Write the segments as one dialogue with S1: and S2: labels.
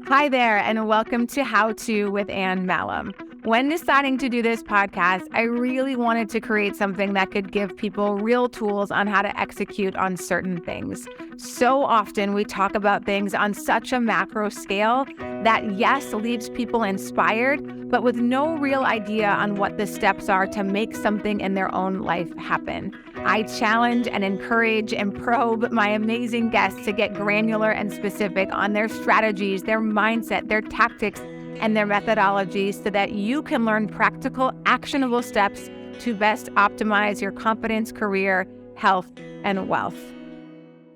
S1: Hi there, and welcome to How To with Anne Mahlum. When deciding to do this podcast, I really wanted to create something that could give people real tools on how to execute on certain things. So often we talk about things on such a macro scale that, yes, leaves people inspired, but with no real idea on what the steps are to make something in their own life happen. I challenge and encourage and probe my amazing guests to get granular and specific on their strategies, their mindset, their tactics, and their methodologies so that you can learn practical, actionable steps to best optimize your confidence, career, health, and wealth.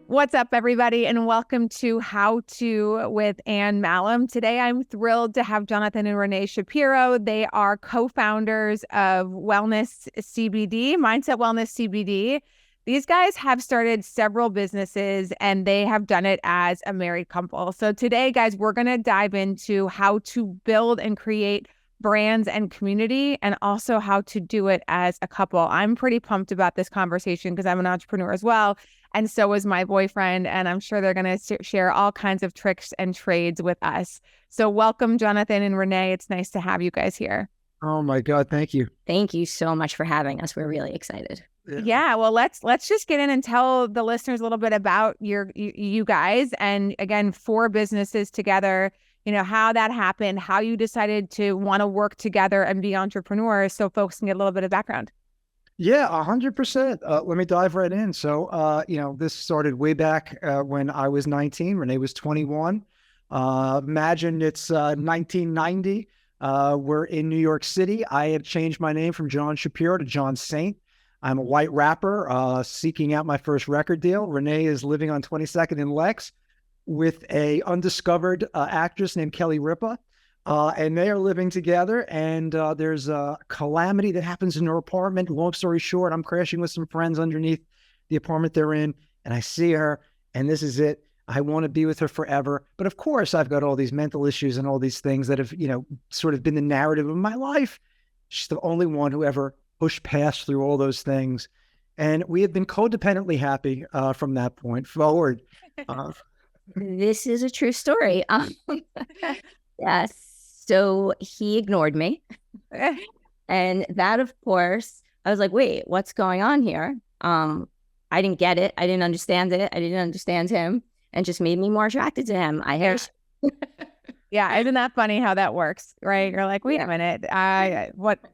S1: What's up, everybody, and welcome to How To with Anne Mahlum. Today, I'm thrilled to have Jonathan and Rene Shapiro. They are co-founders of Wellness CBD, Mindset Wellness CBD. These guys have started several businesses, and they have done it as a married couple. So today, guys, we're going to dive into how to build and create brands and community, and also how to do it as a couple. I'm pretty pumped about this conversation because I'm an entrepreneur as well. And so is my boyfriend, and I'm sure they're going to share all kinds of tricks and trades with us. So welcome, Jonathan and Rene. It's nice to have you guys here.
S2: Oh my God, thank you.
S3: Thank you so much for having us. We're really excited.
S1: Yeah, well, let's just get in and tell the listeners a little bit about you guys. And again, 4 businesses together, you know, how that happened, how you decided to want to work together and be entrepreneurs, so folks can get a little bit of background.
S2: Yeah, 100%. Let me dive right in. So, this started way back when I was 19. Rene was 21. Imagine it's 1990. We're in New York City. I had changed my name from John Shapiro to John Saint. I'm a white rapper seeking out my first record deal. Rene is living on 22nd and Lex with a undiscovered actress named Kelly Ripa. And they are living together, and there's a calamity that happens in her apartment. Long story short, I'm crashing with some friends underneath the apartment they're in, and I see her, and this is it. I want to be with her forever. But of course, I've got all these mental issues and all these things that have, sort of been the narrative of my life. She's the only one who ever pushed past through all those things. And we have been codependently happy from that point forward.
S3: This is a true story. Yes. So he ignored me. And that, of course, I was like, wait, what's going on here? I didn't get it. I didn't understand it. I didn't understand him, and just made me more attracted to him.
S1: Yeah, isn't that funny how that works, right? You're like, wait a minute.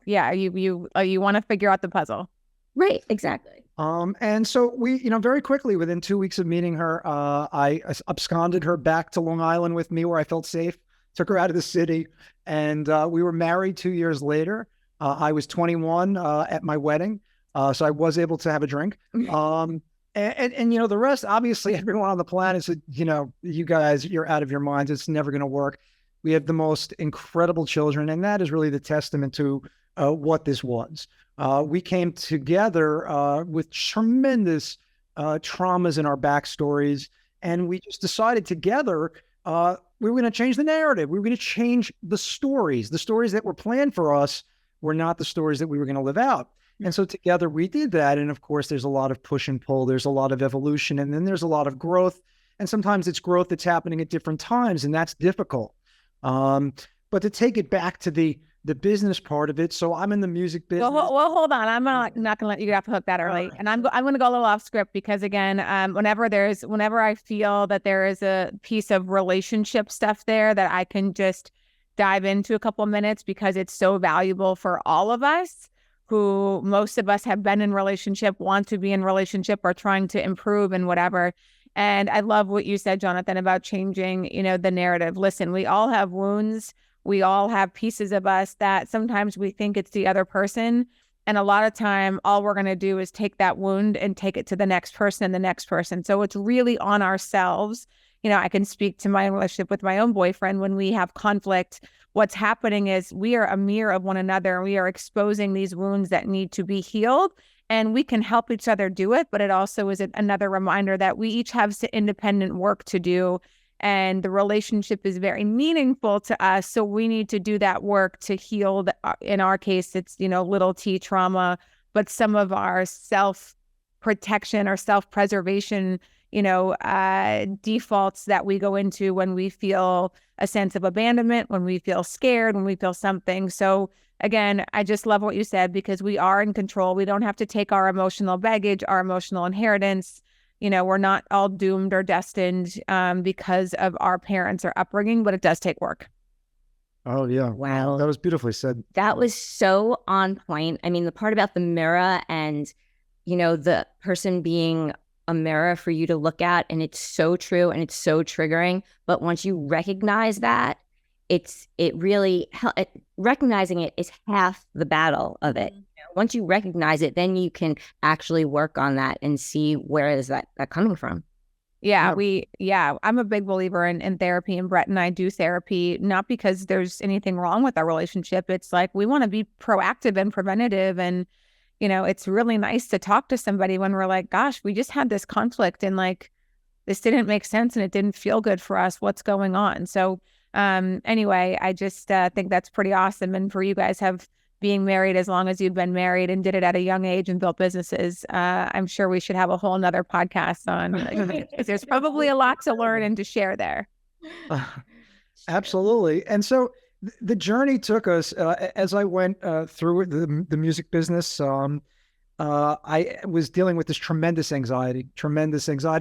S1: You want to figure out the puzzle.
S3: Right, exactly.
S2: And so we, very quickly, within 2 weeks of meeting her, I absconded her back to Long Island with me where I felt safe, took her out of the city, and we were married 2 years later. I was 21 at my wedding, so I was able to have a drink. And the rest, obviously, everyone on the planet said, you guys, you're out of your minds. It's never going to work. We have the most incredible children, and that is really the testament to what this was. We came together with tremendous traumas in our backstories, and we just decided together we were going to change the narrative. We were going to change the stories. The stories that were planned for us were not the stories that we were going to live out. And so together we did that. And of course, there's a lot of push and pull. There's a lot of evolution, and then there's a lot of growth. And sometimes it's growth that's happening at different times, and that's difficult. But to take it back to the business part of it. So I'm in the music business.
S1: Well, hold on. I'm not going to let you get off the hook that early. And I'm going to go a little off script because, again, whenever I feel that there is a piece of relationship stuff there that I can just dive into a couple of minutes, because it's so valuable for all of us, who most of us have been in relationship, want to be in relationship, or trying to improve and whatever. And I love what you said, Jonathan, about changing, the narrative. Listen, we all have wounds. We all have pieces of us that sometimes we think it's the other person. And a lot of time, all we're going to do is take that wound and take it to the next person and the next person. So it's really on ourselves. I can speak to my relationship with my own boyfriend. When we have conflict, what's happening is we are a mirror of one another. We are exposing these wounds that need to be healed, and we can help each other do it. But it also is another reminder that we each have independent work to do. And the relationship is very meaningful to us. So we need to do that work to heal. In our case, it's, little t trauma, but some of our self-protection or self-preservation, defaults that we go into when we feel a sense of abandonment, when we feel scared, when we feel something. So again, I just love what you said, because we are in control. We don't have to take our emotional baggage, our emotional inheritance. We're not all doomed or destined because of our parents or upbringing, but it does take work.
S2: Oh, yeah.
S3: Wow.
S2: That was beautifully said.
S3: That was so on point. I mean, the part about the mirror and, the person being a mirror for you to look at, and it's so true and it's so triggering. But once you recognize that, recognizing it is half the battle of it. Once you recognize it, then you can actually work on that and see where is that coming from.
S1: I'm a big believer in therapy, and Brett and I do therapy, not because there's anything wrong with our relationship. It's like, we want to be proactive and preventative. And, it's really nice to talk to somebody when we're like, gosh, we just had this conflict and like, this didn't make sense and it didn't feel good for us. What's going on? So anyway, I just think that's pretty awesome. And for you guys being married as long as you've been married and did it at a young age and built businesses, I'm sure we should have a whole nother podcast on, there's probably a lot to learn and to share there.
S2: Absolutely. And so the journey took us, as I went through the music business, I was dealing with this tremendous anxiety.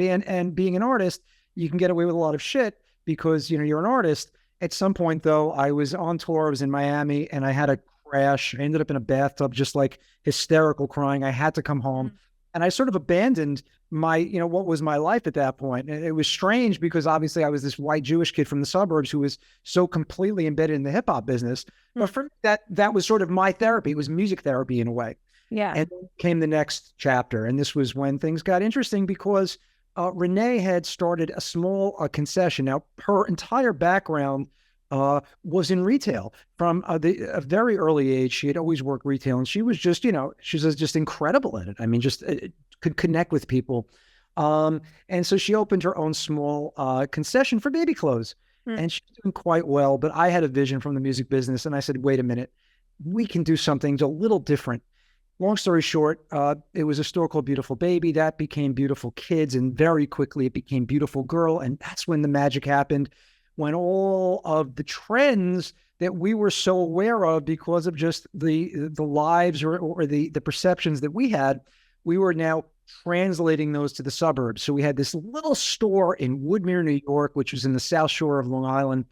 S2: And being an artist, you can get away with a lot of shit because, you're an artist. At some point, though, I was on tour. I was in Miami and I had a crash. I ended up in a bathtub, just like hysterical crying. I had to come home. And I sort of abandoned my, what was my life at that point. And it was strange because obviously I was this white Jewish kid from the suburbs who was so completely embedded in the hip hop business. But for me, that was sort of my therapy. It was music therapy in a way.
S1: Yeah.
S2: And then came the next chapter. And this was when things got interesting because Rene had started a small concession. Now, her entire background was in retail. From a very early age, she had always worked retail, and she was just, she was just incredible at it. I mean, just could connect with people. And so she opened her own small concession for baby clothes, and she's doing quite well. But I had a vision from the music business, and I said, wait a minute, we can do something a little different. Long story short, it was a store called Beautiful Baby. That became Beautiful Kids, and very quickly it became Beautiful Girl. And that's when the magic happened, when all of the trends that we were so aware of because of just the lives or the perceptions that we had, we were now translating those to the suburbs. So we had this little store in Woodmere, New York, which was in the South Shore of Long Island.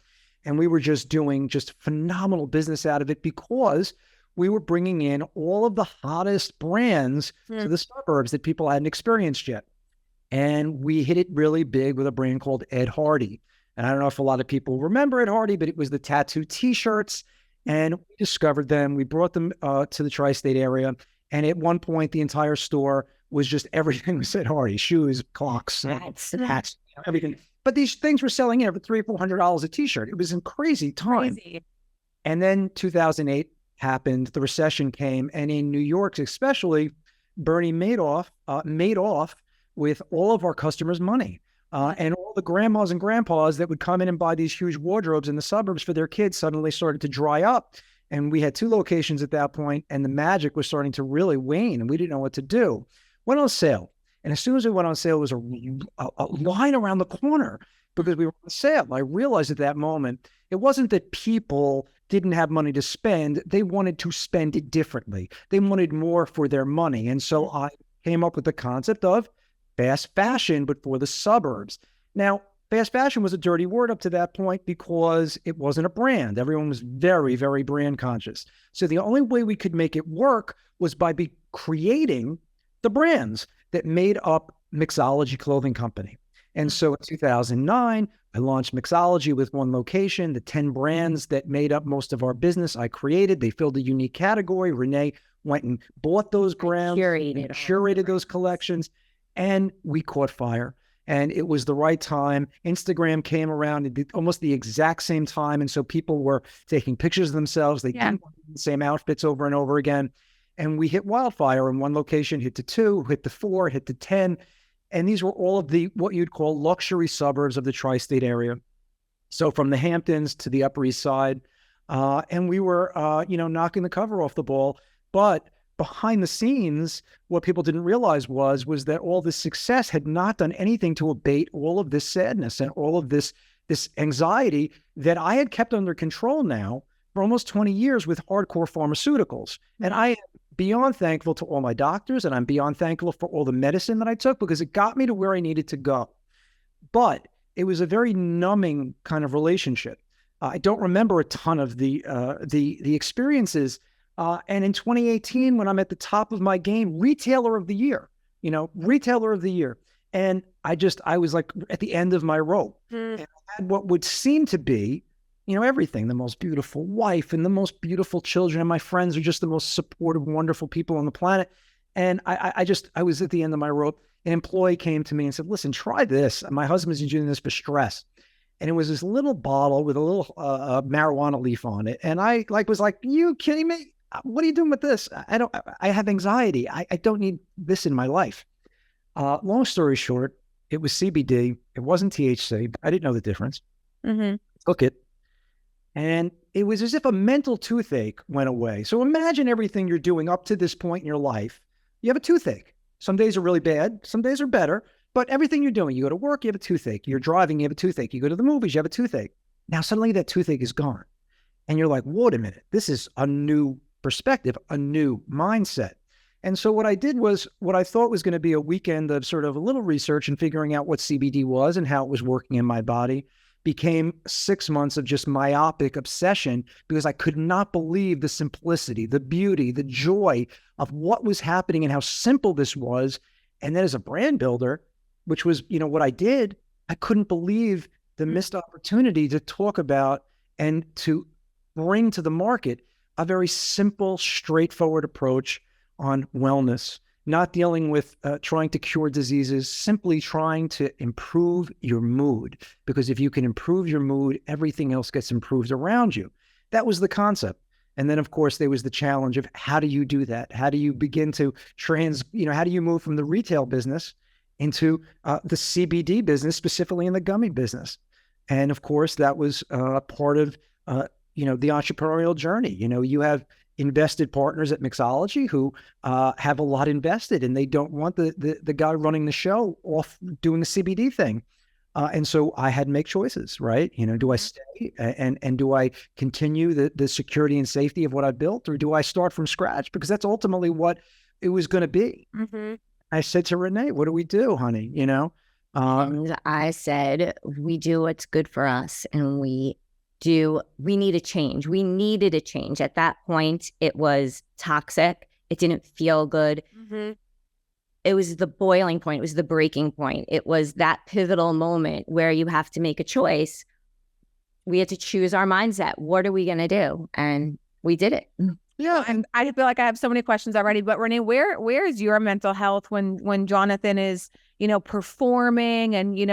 S2: And we were just doing phenomenal business out of it because we were bringing in all of the hottest brands to the suburbs that people hadn't experienced yet. And we hit it really big with a brand called Ed Hardy. And I don't know if a lot of people remember Ed Hardy, but it was the tattoo T-shirts. And we discovered them. We brought them to the tri-state area. And at one point, the entire store was just everything was Ed Hardy: shoes, clocks, hats, everything. But these things were selling for $300 or $400 a T-shirt. It was a crazy time. And then 2008 happened. The recession came. And in New York, especially, Bernie Madoff made off with all of our customers' money. And all the grandmas and grandpas that would come in and buy these huge wardrobes in the suburbs for their kids suddenly started to dry up. And we had 2 locations at that point, and the magic was starting to really wane, and we didn't know what to do. Went on sale. And as soon as we went on sale, there was a line around the corner because we were on sale. I realized at that moment, it wasn't that people didn't have money to spend. They wanted to spend it differently. They wanted more for their money. And so I came up with the concept of fast fashion, but for the suburbs. Now, fast fashion was a dirty word up to that point because it wasn't a brand. Everyone was very, very brand conscious. So the only way we could make it work was by creating the brands that made up Mixology Clothing Company. And so in 2009, I launched Mixology with 1 location. The 10 brands that made up most of our business, I created. They filled a unique category. Rene went and bought those brands, curated those collections. And we caught fire, and it was the right time. Instagram came around at almost the exact same time. And so people were taking pictures of themselves. They didn't want the same outfits over and over again. And we hit wildfire in 1 location, hit to 2, hit to 4, hit to 10. And these were all of the, what you'd call luxury suburbs of the tri-state area. So from the Hamptons to the Upper East Side. And we were, knocking the cover off the ball. But behind the scenes, what people didn't realize was that all this success had not done anything to abate all of this sadness and all of this anxiety that I had kept under control now for almost 20 years with hardcore pharmaceuticals. And I am beyond thankful to all my doctors, and I'm beyond thankful for all the medicine that I took, because it got me to where I needed to go. But it was a very numbing kind of relationship. I don't remember a ton of the experiences. And in 2018, when I'm at the top of my game, retailer of the year, and I was like at the end of my rope. And I had what would seem to be, everything, the most beautiful wife and the most beautiful children. And my friends are just the most supportive, wonderful people on the planet. And I was at the end of my rope. An employee came to me and said, listen, try this. My husband's doing this for stress. And it was this little bottle with a little marijuana leaf on it. And I was like, you kidding me? What are you doing with this? I have anxiety. I don't need this in my life. Long story short, it was CBD. It wasn't THC. I didn't know the difference. Took it. And it was as if a mental toothache went away. So imagine everything you're doing up to this point in your life. You have a toothache. Some days are really bad. Some days are better. But everything you're doing, you go to work, you have a toothache. You're driving, you have a toothache. You go to the movies, you have a toothache. Now suddenly that toothache is gone. And you're like, wait a minute. This is a new perspective, a new mindset. And so what I did was what I thought was going to be a weekend of sort of a little research and figuring out what CBD was and how it was working in my body became 6 months of just myopic obsession, because I could not believe the simplicity, the beauty, the joy of what was happening and how simple this was. And then as a brand builder, which was, what I did, I couldn't believe the missed opportunity to talk about and to bring to the market a very simple, straightforward approach on wellness, not dealing with trying to cure diseases, simply trying to improve your mood. Because if you can improve your mood, everything else gets improved around you. That was the concept. And then, of course, there was the challenge of how do you do that? How do you begin to how do you move from the retail business into the CBD business, specifically in the gummy business? And of course, that was part of, the entrepreneurial journey. You have invested partners at Mixology who have a lot invested, and they don't want the guy running the show off doing the CBD thing. And so I had to make choices, right? Do I stay and do I continue the security and safety of what I built, or do I start from scratch? Because that's ultimately what it was going to be. I said to Rene, what do we do, honey?
S3: And I said, we do what's good for us, and we need a change. We needed a change. At that point, it was toxic. It didn't feel good. It was the boiling point. It was the breaking point. It was that pivotal moment where you have to make a choice. We had to choose our mindset. What are we going to do? And we did it.
S1: Yeah. And I feel like I have so many questions already, but Rene, where is your mental health when Jonathan is, performing and,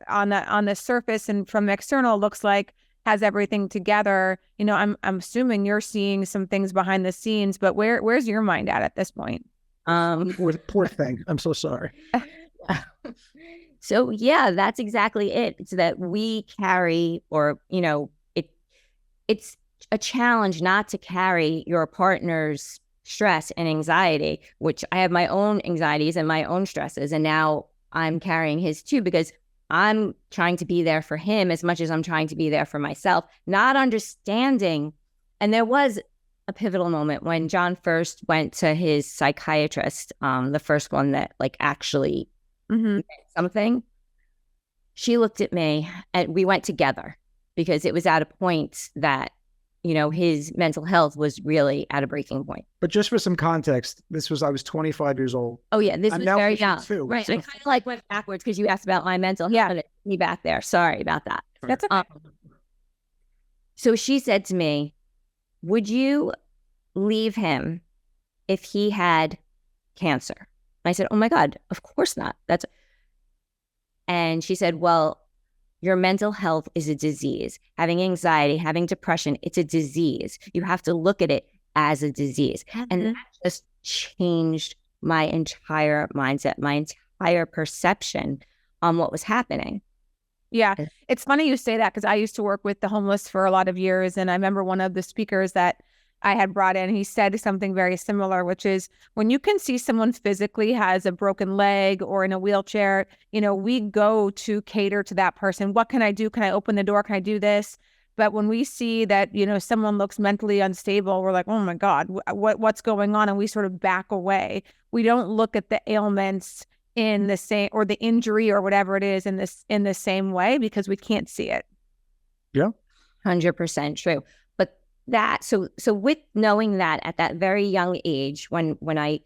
S1: on the surface and from external looks like has everything together? I'm assuming you're seeing some things behind the scenes, but where's your mind at this point?
S2: Poor thing. I'm so sorry.
S3: So yeah, that's exactly it. It's that we carry, or, it's a challenge not to carry your partner's stress and anxiety, which I have my own anxieties and my own stresses. And now I'm carrying his too, because I'm trying to be there for him as much as I'm trying to be there for myself, not understanding. And there was a pivotal moment when John first went to his psychiatrist, the first one that actually meant something. She looked at me and we went together, because it was at a point that, his mental health was really at a breaking point.
S2: But just for some context, I was 25 years old.
S3: Oh yeah, this was very young. Right.
S2: So.
S3: I kind of went backwards because you asked about my mental health. Yeah, me back there. Sorry about that.
S1: That's okay.
S3: So she said to me, would you leave him if he had cancer? I said, oh my God, of course not. And she said, well, your mental health is a disease. Having anxiety, having depression, it's a disease. You have to look at it as a disease. And that just changed my entire mindset, my entire perception on what was happening.
S1: Yeah. It's funny you say that, because I used to work with the homeless for a lot of years. And I remember one of the speakers that I had brought in, he said something very similar, which is when you can see someone physically has a broken leg or in a wheelchair, we go to cater to that person. What can I do? Can I open the door? Can I do this? But when we see that, someone looks mentally unstable, we're like, oh my God, what's going on? And we sort of back away. We don't look at the ailments in the same, or the injury or whatever it is in the same way, because we can't see it.
S2: Yeah.
S3: 100% true. But so with knowing that at that very young age, when I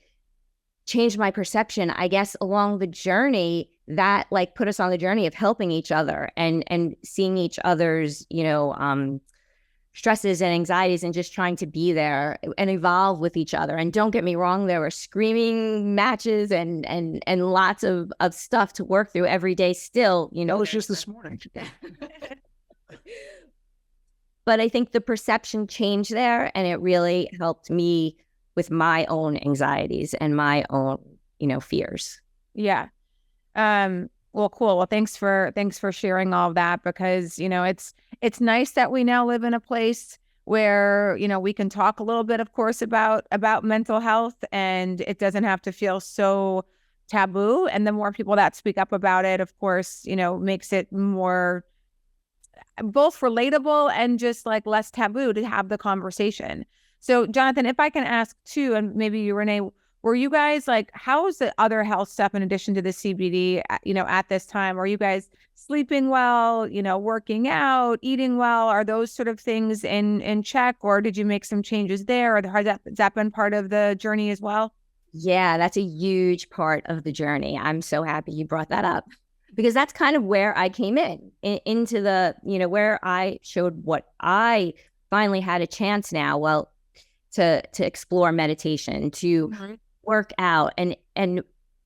S3: changed my perception, I guess along the journey, that like put us on the journey of helping each other and seeing each other's, stresses and anxieties, and just trying to be there and evolve with each other. And don't get me wrong, there were screaming matches and lots of stuff to work through every day still,
S2: It was just this morning.
S3: But I think the perception changed there, and it really helped me with my own anxieties and my own, fears.
S1: Yeah. Well, cool. Well, thanks for sharing all of that, because, it's nice that we now live in a place where, we can talk a little bit, of course, about mental health, and it doesn't have to feel so taboo. And the more people that speak up about it, of course, makes it more both relatable and just like less taboo to have the conversation. So Jonathan, if I can ask too, and maybe you, Rene, were you guys like, how's the other health stuff in addition to the CBD, at this time? Are you guys sleeping well, working out, eating well? Are those sort of things in check, or did you make some changes there? Or has that been part of the journey as well?
S3: Yeah, that's a huge part of the journey. I'm so happy you brought that up, because that's kind of where I came into the, where I showed what I finally had a chance now, well, to explore meditation, to work out and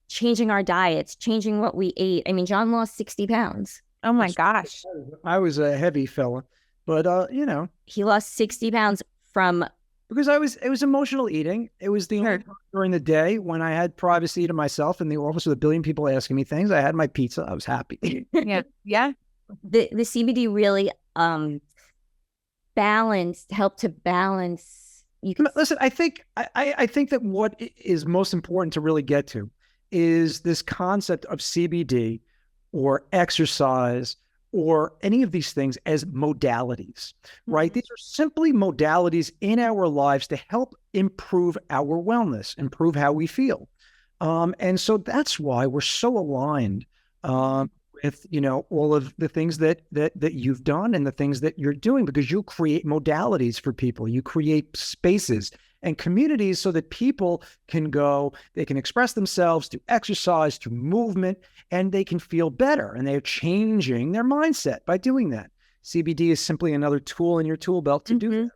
S3: changing our diets, changing what we ate. I mean, John lost 60 pounds.
S1: Oh my gosh.
S2: I was a heavy fella, but
S3: he lost 60 pounds from,
S2: because it was emotional eating. It was the only time during the day when I had privacy to myself in the office with a billion people asking me things. I had my pizza. I was happy.
S1: Yeah.
S3: The CBD really helped to balance.
S2: Listen, I think that what is most important to really get to is this concept of CBD or exercise or any of these things as modalities, right? These are simply modalities in our lives to help improve our wellness, improve how we feel. And so that's why we're so aligned with, all of the things that you've done and the things that you're doing, because you create modalities for people. You create spaces and communities so that people can go, they can express themselves through exercise, through movement, and they can feel better. And they're changing their mindset by doing that. CBD is simply another tool in your tool belt to do that.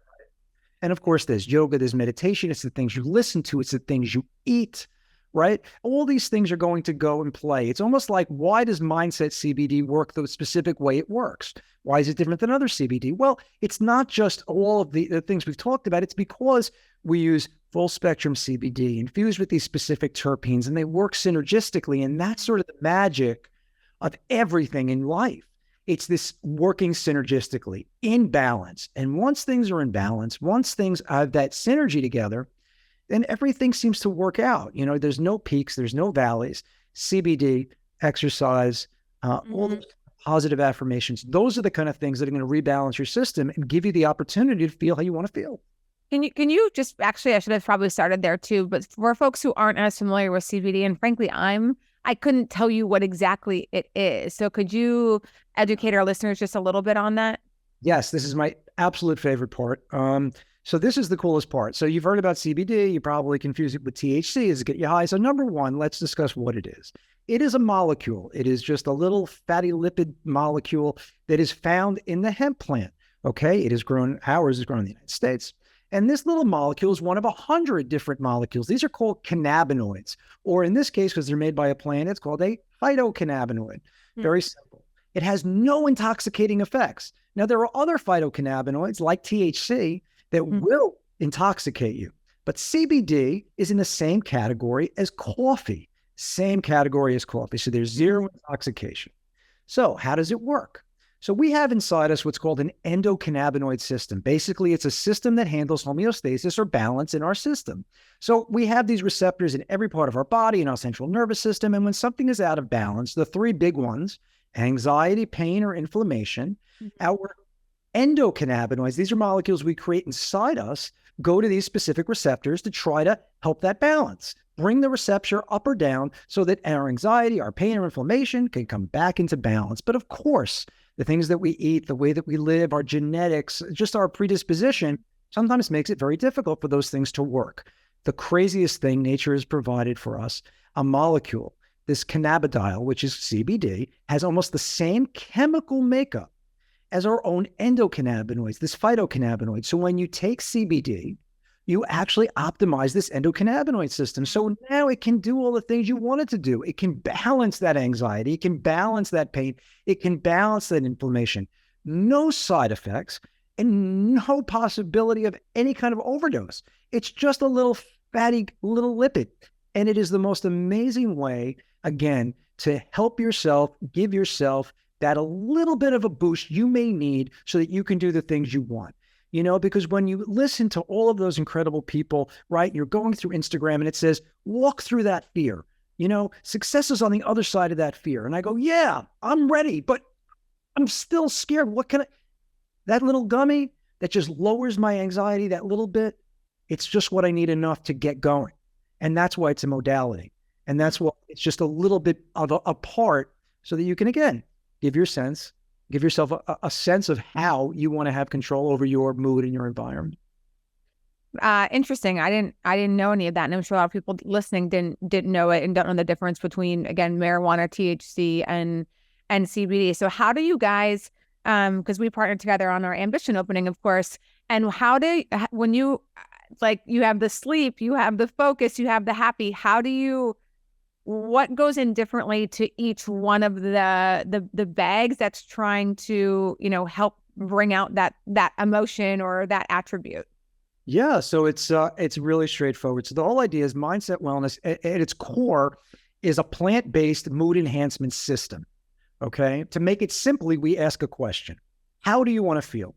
S2: And of course, there's yoga, there's meditation. It's the things you listen to. It's the things you eat, right? All these things are going to go and play. It's almost like, why does Mindset CBD work the specific way it works? Why is it different than other CBD? Well, it's not just all of the things we've talked about. It's because we use full spectrum CBD infused with these specific terpenes, and they work synergistically. And that's sort of the magic of everything in life. It's this working synergistically in balance. And once things are in balance, once things have that synergy together, then everything seems to work out. There's no peaks, there's no valleys. CBD, exercise, all those positive affirmations, those are the kind of things that are going to rebalance your system and give you the opportunity to feel how you want to feel.
S1: Can you just, actually, I should have probably started there too, but for folks who aren't as familiar with CBD, and frankly, I couldn't tell you what exactly it is. So could you educate our listeners just a little bit on that?
S2: Yes, this is my absolute favorite part. So this is the coolest part. So you've heard about CBD. You probably confuse it with THC. Does it get you high? So number one, let's discuss what it is. It is a molecule. It is just a little fatty lipid molecule that is found in the hemp plant. Okay. It is grown, ours is grown in the United States. And this little molecule is one of 100 different molecules. These are called cannabinoids, or in this case, because they're made by a plant, it's called a phytocannabinoid. Very simple. It has no intoxicating effects. Now, there are other phytocannabinoids like THC that will intoxicate you, but CBD is in the same category as coffee, same category as coffee. So there's zero intoxication. So how does it work? So we have inside us what's called an endocannabinoid system. Basically, it's a system that handles homeostasis or balance in our system. So we have these receptors in every part of our body, in our central nervous system. And when something is out of balance, the three big ones, anxiety, pain, or inflammation, our endocannabinoids, these are molecules we create inside us, go to these specific receptors to try to help that balance, bring the receptor up or down so that our anxiety, our pain, or inflammation can come back into balance. But of course, the things that we eat, the way that we live, our genetics, just our predisposition, sometimes makes it very difficult for those things to work. The craziest thing nature has provided for us, a molecule, this cannabidiol, which is CBD, has almost the same chemical makeup as our own endocannabinoids, this phytocannabinoid. So when you take CBD, you actually optimize this endocannabinoid system. So now it can do all the things you want it to do. It can balance that anxiety. It can balance that pain. It can balance that inflammation. No side effects and no possibility of any kind of overdose. It's just a little fatty little lipid. And it is the most amazing way, again, to help yourself, give yourself that a little bit of a boost you may need so that you can do the things you want. You know, because when you listen to all of those incredible people, right, you're going through Instagram and it says, walk through that fear. You know, success is on the other side of that fear. And I go, yeah, I'm ready, but I'm still scared. What can I, that little gummy that just lowers my anxiety that little bit, it's just what I need enough to get going. And that's why it's a modality. And that's why it's just a little bit of a part so that you can, again, give yourself a sense of how you want to have control over your mood and your environment.
S1: Interesting. I didn't know any of that. And I'm sure a lot of people listening didn't know it and don't know the difference between, again, marijuana, THC and CBD. So how do you guys, because we partnered together on our Ambition opening, of course, and when you, like, you have the sleep, you have the focus, you have the happy, what goes in differently to each one of the bags that's trying to, help bring out that emotion or that attribute?
S2: Yeah, so it's really straightforward. So the whole idea is mindset wellness at its core is a plant-based mood enhancement system. Okay, to make it simply, we ask a question: how do you want to feel?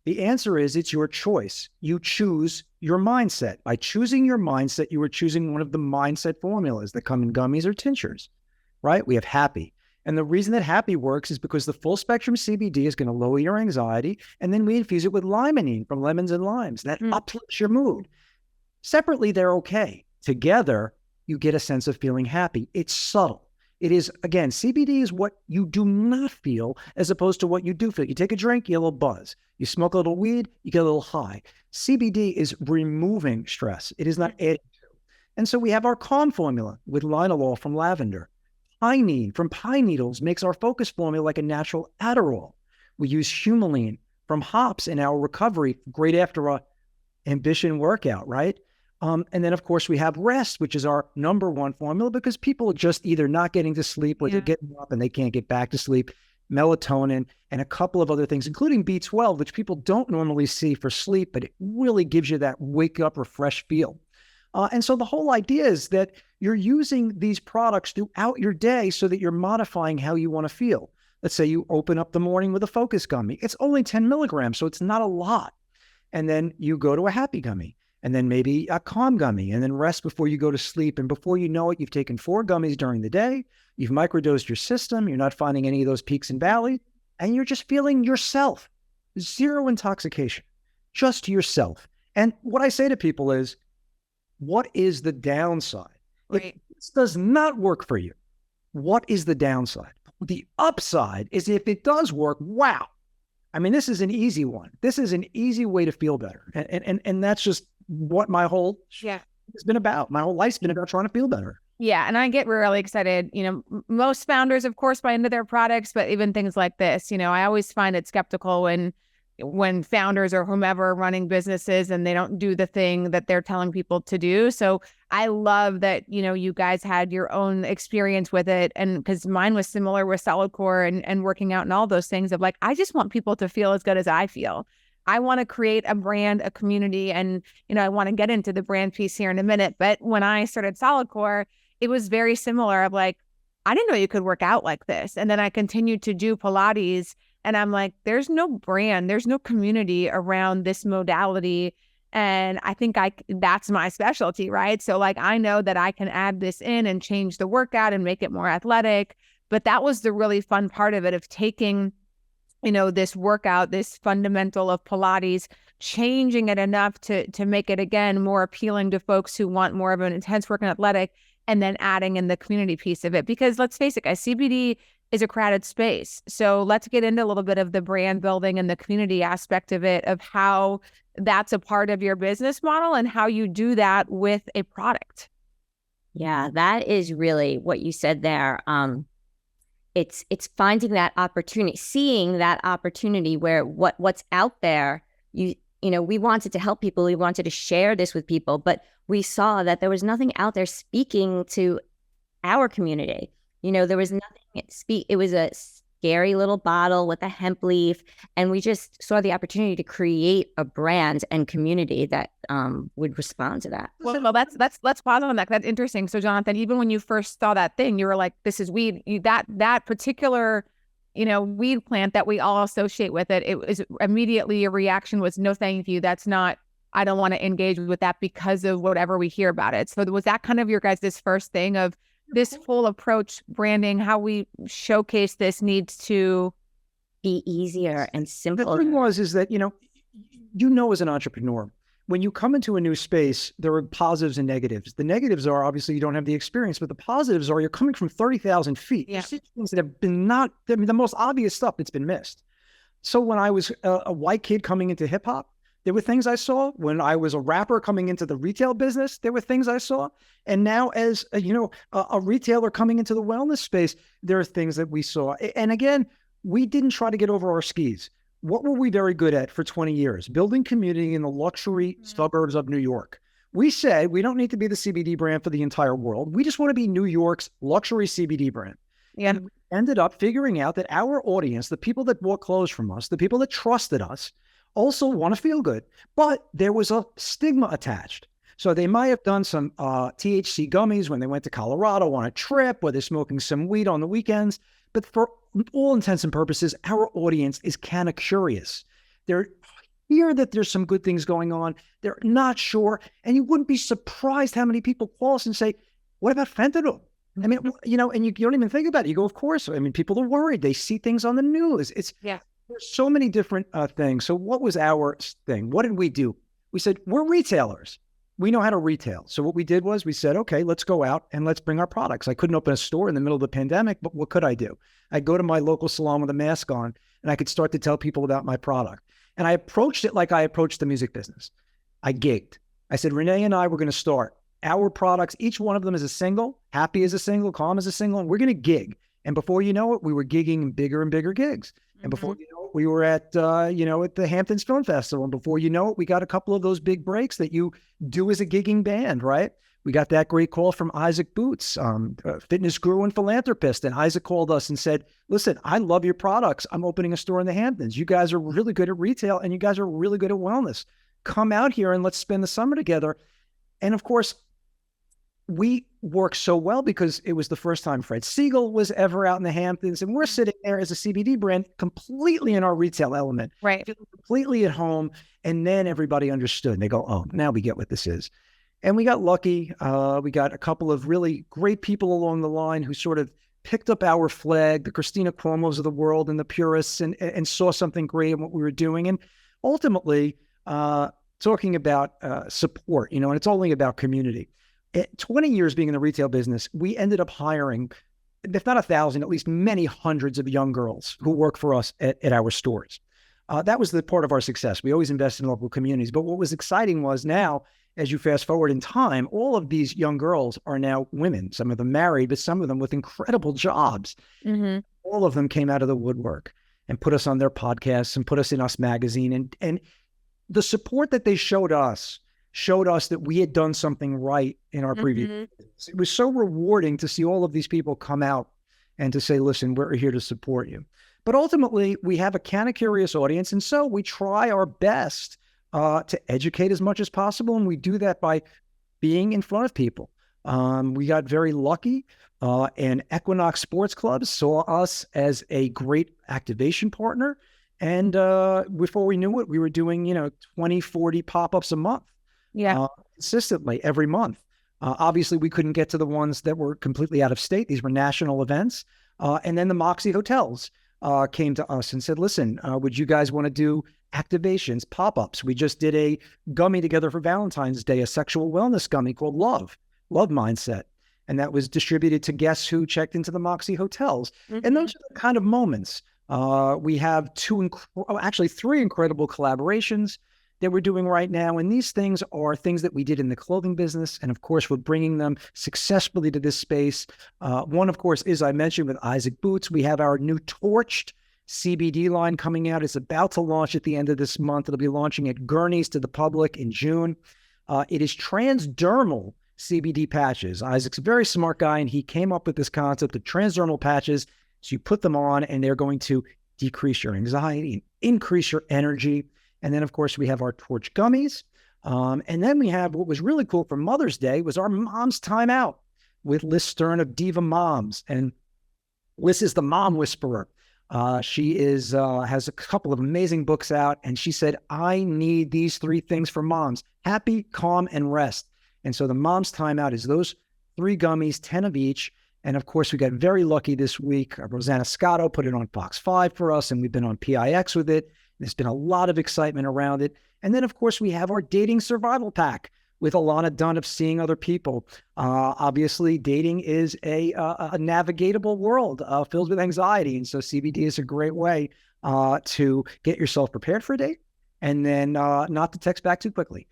S2: The answer is it's your choice. You choose your mindset. By choosing your mindset, you are choosing one of the mindset formulas that come in gummies or tinctures, right? We have happy. And the reason that happy works is because the full spectrum CBD is going to lower your anxiety. And then we infuse it with limonene from lemons and limes. That uplifts your mood. Separately, they're okay. Together, you get a sense of feeling happy. It's subtle. It is, again, CBD is what you do not feel as opposed to what you do feel. You take a drink, you get a little buzz. You smoke a little weed, you get a little high. CBD is removing stress. It is not adding to. And so we have our calm formula with linalool from lavender. Pinene from pine needles makes our focus formula like a natural Adderall. We use humulene from hops in our recovery, great after a Ambition workout, right? And then, of course, we have rest, which is our number one formula because people are just either not getting to sleep or they're getting up and they can't get back to sleep. Melatonin and a couple of other things, including B12, which people don't normally see for sleep, but it really gives you that wake up, refreshed feel. And so the whole idea is that you're using these products throughout your day so that you're modifying how you want to feel. Let's say you open up the morning with a focus gummy. It's only 10 milligrams, so it's not a lot. And then you go to a happy gummy. And then maybe a calm gummy, and then rest before you go to sleep. And before you know it, you've taken 4 gummies during the day. You've microdosed your system. You're not finding any of those peaks and valleys. And you're just feeling yourself. Zero intoxication. Just yourself. And what I say to people is, what is the downside?
S1: Right.
S2: If this does not work for you, what is the downside? The upside is if it does work, wow. I mean, this is an easy one. This is an easy way to feel better. And that's just what my whole has been about. My whole life's been about trying to feel better.
S1: Yeah. And I get really excited. Most founders, of course, buy into their products, but even things like this, I always find it skeptical when founders or whomever are running businesses and they don't do the thing that they're telling people to do. So I love that, you guys had your own experience with it. And because mine was similar with Solidcore and working out and all those things of like, I just want people to feel as good as I feel. I want to create a brand, a community, and, I want to get into the brand piece here in a minute. But when I started Solidcore, it was very similar of like, I didn't know you could work out like this. And then I continued to do Pilates And I'm like, there's no brand, there's no community around this modality. And I think that's my specialty, right? So like, I know that I can add this in and change the workout and make it more athletic. But that was the really fun part of it, of taking, this workout, this fundamental of Pilates, changing it enough to make it, again, more appealing to folks who want more of an intense work and athletic, and then adding in the community piece of it. Because let's face it, guys, CBD is a crowded space. So let's get into a little bit of the brand building and the community aspect of it, of how that's a part of your business model and how you do that with a product.
S3: Yeah, that is really what you said there. It's finding that opportunity, seeing that opportunity where what's out there. We wanted to help people. We wanted to share this with people, but we saw that there was nothing out there speaking to our community. There was nothing it was a scary little bottle with a hemp leaf. And we just saw the opportunity to create a brand and community that would respond to that.
S1: Well, let's pause on that. That's interesting. So Jonathan, even when you first saw that thing, you were like, this is weed. That particular, weed plant that we all associate with it, it was immediately a reaction was, no, thank you. That's not, I don't want to engage with that because of whatever we hear about it. So was that kind of your guys' first thing of this full approach branding, how we showcase this needs to
S3: be easier and simpler?
S2: The thing is that, as an entrepreneur, when you come into a new space, there are positives and negatives. The negatives are obviously you don't have the experience, but the positives are you're coming from 30,000 feet.
S1: Yeah.
S2: You see things that have been the most obvious stuff that's been missed. So when I was a white kid coming into hip hop, there were things I saw. When I was a rapper coming into the retail business, there were things I saw. And now as a retailer coming into the wellness space, there are things that we saw. And again, we didn't try to get over our skis. What were we very good at for 20 years? Building community in the luxury suburbs of New York. We said we don't need to be the CBD brand for the entire world. We just want to be New York's luxury CBD brand.
S1: Yeah.
S2: And we ended up figuring out that our audience, the people that bought clothes from us, the people that trusted us, also want to feel good. But there was a stigma attached. So they might have done some THC gummies when they went to Colorado on a trip, or they're smoking some weed on the weekends. But for all intents and purposes, our audience is kind of curious. They're hear that there's some good things going on. They're not sure. And you wouldn't be surprised how many people call us and say, what about fentanyl? I mean, and you don't even think about it. You go, of course. I mean, people are worried. They see things on the news. There's so many different things. So what was our thing? What did we do? We said, we're retailers. We know how to retail. So what we did was we said, okay, let's go out and let's bring our products. I couldn't open a store in the middle of the pandemic, but what could I do? I'd go to my local salon with a mask on and I could start to tell people about my product. And I approached it like I approached the music business. I gigged. I said, Rene and I were going to start our products. Each one of them is a single, Happy is a single, Calm is a single, and we're going to gig. And before you know it, we were gigging in bigger and bigger gigs. And before you know it, we were at the Hamptons Film Festival. And before you know it, we got a couple of those big breaks that you do as a gigging band, right? We got that great call from Isaac Boots, fitness guru and philanthropist. And Isaac called us and said, listen, I love your products. I'm opening a store in the Hamptons. You guys are really good at retail and you guys are really good at wellness. Come out here and let's spend the summer together. And of course, we worked so well because it was the first time Fred Siegel was ever out in the Hamptons. And we're sitting there as a CBD brand completely in our retail element,
S1: right?
S2: Completely at home. And then everybody understood. And they go, oh, now we get what this is. And we got lucky. We got a couple of really great people along the line who sort of picked up our flag, the Christina Cuomos of the world and the purists, and saw something great in what we were doing. And ultimately, talking about support, and it's only about community. 20 years being in the retail business, we ended up hiring, if not 1,000, at least many hundreds of young girls who work for us at our stores. That was the part of our success. We always invest in local communities. But what was exciting was now, as you fast forward in time, all of these young girls are now women, some of them married, but some of them with incredible jobs. Mm-hmm. All of them came out of the woodwork and put us on their podcasts and put us in Us Magazine. And the support that they showed us that we had done something right in our previous business. It was so rewarding to see all of these people come out and to say, listen, we're here to support you. But ultimately, we have a kind of curious audience. And so we try our best to educate as much as possible. And we do that by being in front of people, We got very lucky. And Equinox Sports Club saw us as a great activation partner. And before we knew it, we were doing, 20, 40 pop-ups a month.
S1: Yeah.
S2: Consistently every month. Obviously, we couldn't get to the ones that were completely out of state. These were national events. And then the Moxie hotels came to us and said, listen, would you guys want to do activations, pop-ups? We just did a gummy together for Valentine's Day, a sexual wellness gummy called Love Mindset. And that was distributed to guests who checked into the Moxie hotels. Mm-hmm. And those are the kind of moments. We have three incredible collaborations that we're doing right now. And these things are things that we did in the clothing business. And of course, we're bringing them successfully to this space. One, of course, is I mentioned with Isaac Boots. We have our new Torched CBD line coming out. It's about to launch at the end of this month. It'll be launching at Gurney's to the public in June. It is transdermal CBD patches. Isaac's a very smart guy, and he came up with this concept of transdermal patches. So you put them on, and they're going to decrease your anxiety and increase your energy. And then, of course, we have our Torch gummies. And then we have what was really cool for Mother's Day was our Mom's Time Out with Liz Stern of Diva Moms. And Liz is the mom whisperer. She has a couple of amazing books out. And she said, I need these three things for moms: happy, calm, and rest. And so the Mom's Time Out is those 3 gummies, 10 of each. And of course, we got very lucky this week. Rosanna Scotto put it on Fox 5 for us, and we've been on PIX with it. There's been a lot of excitement around it. And then, of course, we have our dating survival pack with Alana Dunn of Seeing Other People. Obviously, dating is a navigatable world filled with anxiety. And so CBD is a great way to get yourself prepared for a date and then not to text back too quickly.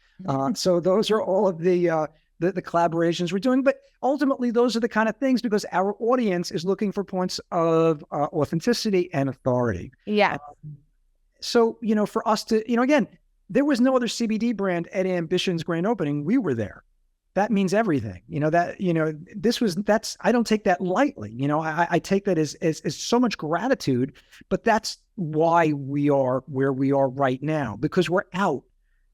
S2: So those are all of the collaborations we're doing. But ultimately, those are the kind of things because our audience is looking for points of authenticity and authority.
S1: Yeah.
S2: So, for us to, again, there was no other CBD brand at Ambition's grand opening. We were there. That means everything. I don't take that lightly. I take that as so much gratitude, but that's why we are where we are right now, because we're out.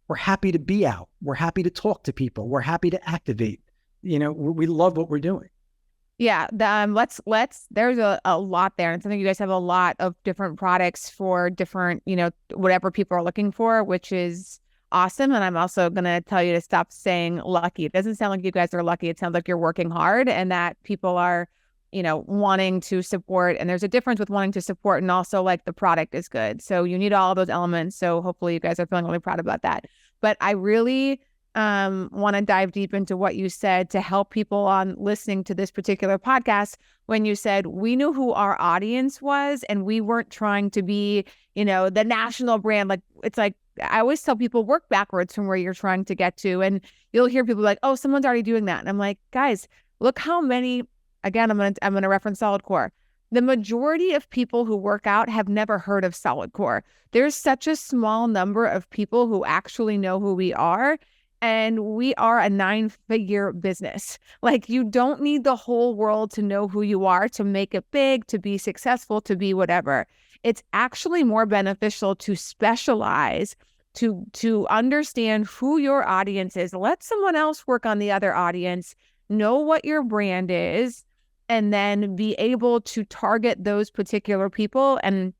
S2: We're happy to be out. We're happy to talk to people. We're happy to activate. We love what we're doing.
S1: Yeah, there's a lot there. And something you guys have a lot of different products for different, whatever people are looking for, which is awesome. And I'm also going to tell you to stop saying lucky. It doesn't sound like you guys are lucky. It sounds like you're working hard and that people are, wanting to support. And there's a difference with wanting to support and also like the product is good. So you need all of those elements. So hopefully you guys are feeling really proud about that. But I really want to dive deep into what you said to help people on listening to this particular podcast when you said we knew who our audience was and we weren't trying to be, the national brand. Like, it's like, I always tell people work backwards from where you're trying to get to. And you'll hear people like, oh, someone's already doing that. And I'm like, guys, look how many, again, I'm going to reference Solidcore. The majority of people who work out have never heard of Solidcore. There's such a small number of people who actually know who we are. And we are a 9-figure business. Like, you don't need the whole world to know who you are, to make it big, to be successful, to be whatever. It's actually more beneficial to specialize, to understand who your audience is. Let someone else work on the other audience, know what your brand is, and then be able to target those particular people. And,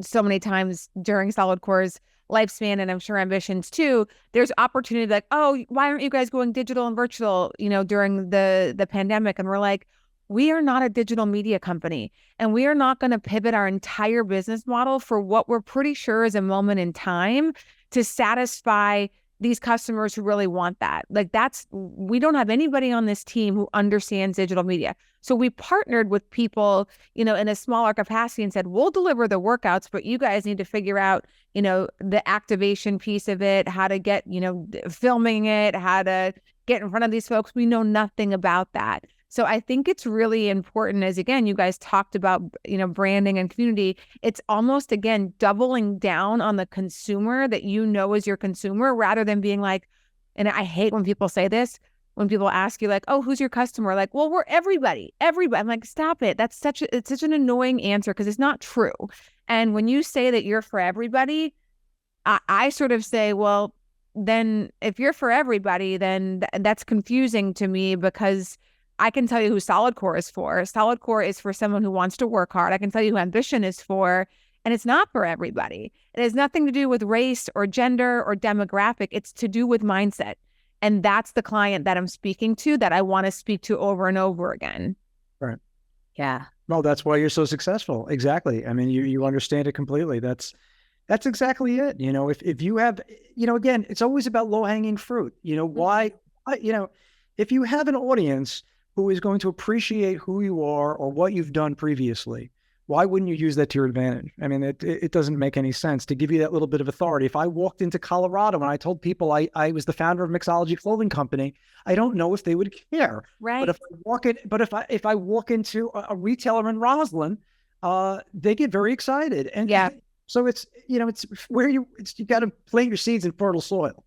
S1: so many times during Solidcore's lifespan, and I'm sure Ambitions too, there's opportunity like, oh, why aren't you guys going digital and virtual, during the pandemic? And we're like, we are not a digital media company, and we are not going to pivot our entire business model for what we're pretty sure is a moment in time to satisfy these customers who really want that. Like, we don't have anybody on this team who understands digital media. So we partnered with people, in a smaller capacity and said, we'll deliver the workouts, but you guys need to figure out, the activation piece of it, how to get, filming it, how to get in front of these folks. We know nothing about that. So I think it's really important, as again, you guys talked about, branding and community. It's almost, again, doubling down on the consumer that is your consumer, rather than being like, and I hate when people say this, when people ask you like, oh, who's your customer? Like, well, we're everybody. I'm like, stop it. It's such an annoying answer because it's not true. And when you say that you're for everybody, I sort of say, well, then if you're for everybody, then that's confusing to me, because I can tell you who Solidcore is for. Solidcore is for someone who wants to work hard. I can tell you who Ambition is for, and it's not for everybody. It has nothing to do with race or gender or demographic. It's to do with mindset. And that's the client that I'm speaking to, that I want to speak to over and over again.
S2: Right.
S3: Yeah.
S2: Well, that's why you're so successful. Exactly. I mean, you understand it completely. That's exactly it. If you have, again, it's always about low-hanging fruit. Why, if you have an audience who is going to appreciate who you are or what you've done previously, why wouldn't you use that to your advantage? I mean, it doesn't make any sense to give you that little bit of authority. If I walked into Colorado and I told people I was the founder of Mixology Clothing Company, I don't know if they would care.
S1: Right.
S2: But if I walk into a retailer in Roslyn, they get very excited. And
S1: yeah.
S2: So it's where you got to plant your seeds in fertile soil.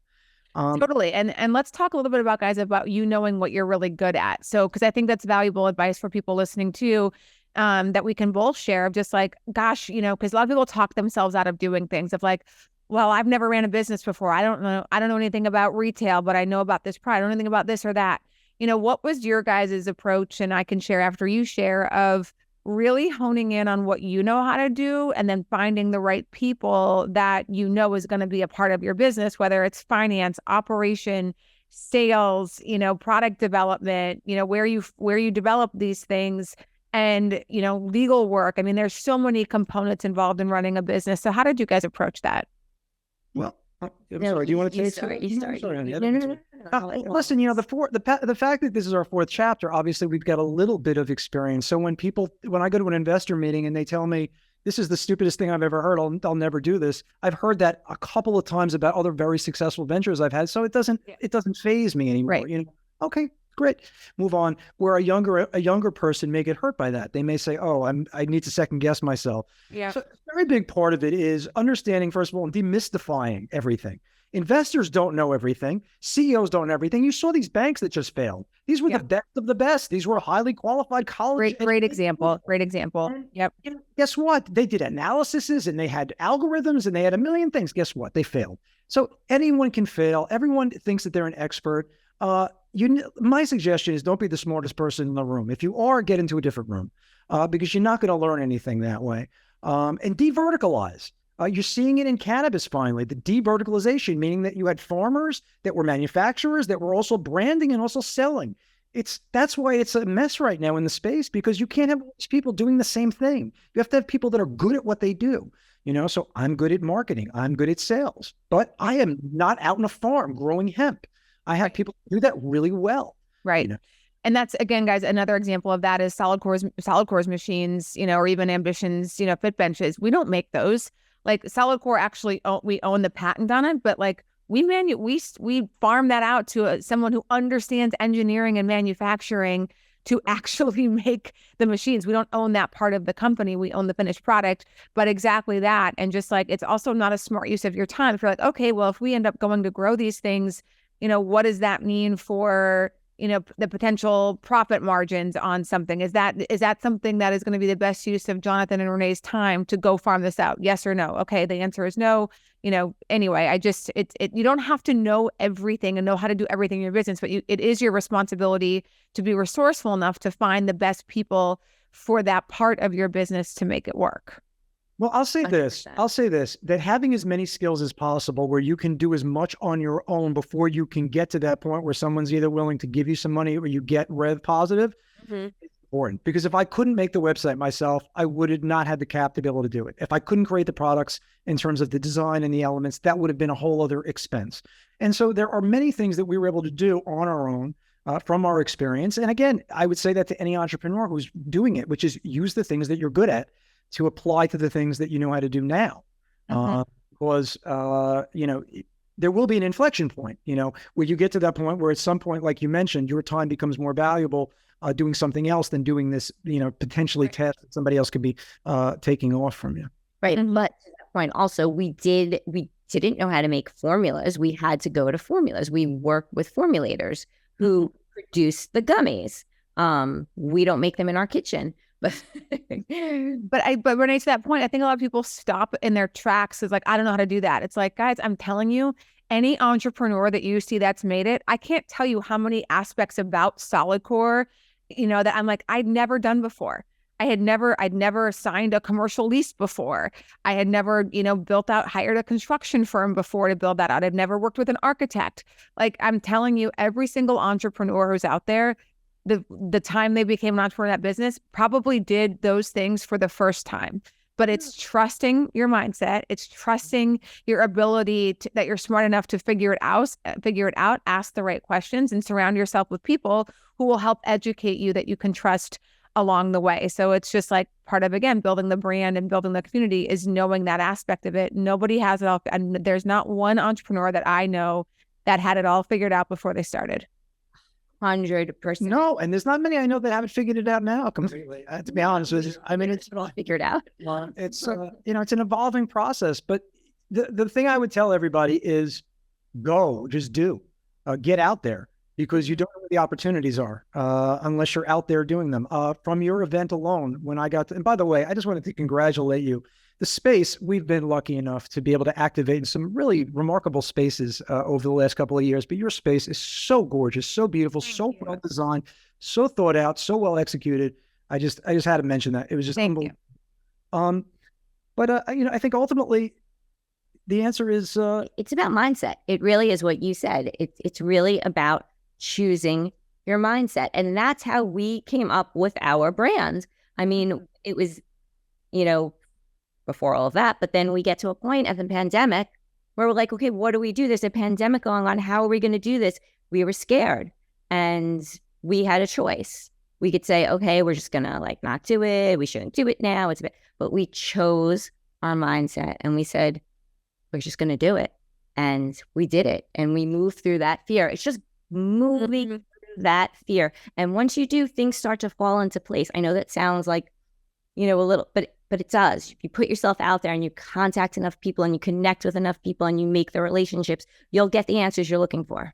S1: Totally. And let's talk a little bit about, guys, about knowing what you're really good at. So, because I think that's valuable advice for people listening too, that we can both share, of just like, gosh, because a lot of people talk themselves out of doing things, of like, well, I've never ran a business before. I don't know anything about retail, but I know about this product. I don't know anything about this or that. What was your guys' approach? And I can share after you share, of really honing in on what you know how to do, and then finding the right people that is going to be a part of your business, whether it's finance, operation, sales, product development, where you develop these things, and, legal work. I mean, there's so many components involved in running a business. So how did you guys approach that?
S2: Well, I'm sorry. Do you want to take it?
S3: You start.
S2: No. Listen, the fact that this is our fourth chapter, obviously we've got a little bit of experience. So when I go to an investor meeting and they tell me this is the stupidest thing I've ever heard, I'll never do this. I've heard that a couple of times about other very successful ventures I've had. So it doesn't faze me anymore.
S1: Right.
S2: Okay, great. Move on. Where a younger person may get hurt by that. They may say, "Oh, I need to second guess myself."
S1: Yeah.
S2: So a very big part of it is understanding, first of all, and demystifying everything. Investors don't know everything. CEOs don't know everything. You saw these banks that just failed. These were the best of the best. These were highly qualified college.
S1: Great example. And, yep.
S2: Guess what? They did analyses and they had algorithms and they had a million things. Guess what? They failed. So anyone can fail. Everyone thinks that they're an expert. My suggestion is don't be the smartest person in the room. If you are, get into a different room, because you're not going to learn anything that way. And de-verticalize. You're seeing it in cannabis finally, the de-verticalization, meaning that you had farmers that were manufacturers that were also branding and also selling. That's why it's a mess right now in the space, because you can't have people doing the same thing. You have to have people that are good at what they do. So I'm good at marketing. I'm good at sales, but I am not out on a farm growing hemp. I have people do that really well.
S1: Right. And that's, again, guys, another example of that is Solidcore's machines, or even Ambition's, fit benches. We don't make those. Like Solidcore, actually, we own the patent on it, but like we farm that out to someone who understands engineering and manufacturing to actually make the machines. We don't own that part of the company. We own the finished product, but exactly that. And just like, it's also not a smart use of your time. If you're like, okay, well, if we end up going to grow these things, what does that mean for, the potential profit margins on something? Is that something that is going to be the best use of Jonathan and Renee's time to go farm this out? Yes or no? Okay. The answer is no. Anyway, you don't have to know everything and know how to do everything in your business, but it is your responsibility to be resourceful enough to find the best people for that part of your business to make it work.
S2: Well, I'll say
S3: 100%.
S2: this, that having as many skills as possible where you can do as much on your own before you can get to that point where someone's either willing to give you some money or you get rev positive, is important. Because if I couldn't make the website myself, I would have not had the cap to be able to do it. If I couldn't create the products in terms of the design and the elements, that would have been a whole other expense. And so there are many things that we were able to do on our own from our experience. And again, I would say that to any entrepreneur who's doing it, which is use the things that you're good at to apply to the things that you know how to do now. Because, there will be an inflection point, where you get to that point where at some point, like you mentioned, your time becomes more valuable doing something else than doing this, potentially task that somebody else could be taking off from you.
S3: Right. But to that point, also, we didn't know how to make formulas. We had to go to formulas. We work with formulators who produce the gummies. We don't make them in our kitchen. But Renee, to that point, I think a lot of people stop in their tracks. It's like, I don't know how to do that. It's like, guys, I'm telling you,
S1: Any entrepreneur that you see that's made it, I can't tell you how many aspects about Solidcore, that I'm like, I'd never done before. I'd never signed a commercial lease before. I had never, hired a construction firm before to build that out. I've never worked with an architect. Like, I'm telling you, every single entrepreneur who's out there, the time they became an entrepreneur in that business probably did those things for the first time. But it's trusting your mindset. It's trusting your ability that you're smart enough to figure it out, ask the right questions, and surround yourself with people who will help educate you that you can trust along the way. So it's just like part of, again, building the brand and building the community is knowing that aspect of it. Nobody has it all. And there's not one entrepreneur that I know that had it all figured out before they started.
S3: 100%.
S2: No, and there's not many I know that haven't figured it out now completely. To be honest with you, I mean, it's
S3: all figured out.
S2: It's it's an evolving process. But the thing I would tell everybody is, just do, get out there, because you don't know where the opportunities are unless you're out there doing them. From your event alone, when I got to, and by the way, I just wanted to congratulate you. The space, we've been lucky enough to be able to activate in some really remarkable spaces over the last couple of years. But your space is so gorgeous, so beautiful, so well designed, so thought out, so well executed. I just had to mention that. It was just unbelievable. I think ultimately the answer is
S3: it's about mindset. It really is what you said. It's really about choosing your mindset, and that's how we came up with our brand. I mean, it was, before all of that. But then we get to a point of the pandemic where we're like, okay, what do we do? There's a pandemic going on. How are we going to do this? We were scared, and we had a choice. We could say, okay, we're just going to not do it. We shouldn't do it now. But we chose our mindset, and we said, we're just going to do it. And we did it. And we moved through that fear. It's just moving through that fear. And once you do, things start to fall into place. I know that sounds like, a little, but it does. If you put yourself out there and you contact enough people and you connect with enough people and you make the relationships, you'll get the answers you're looking for.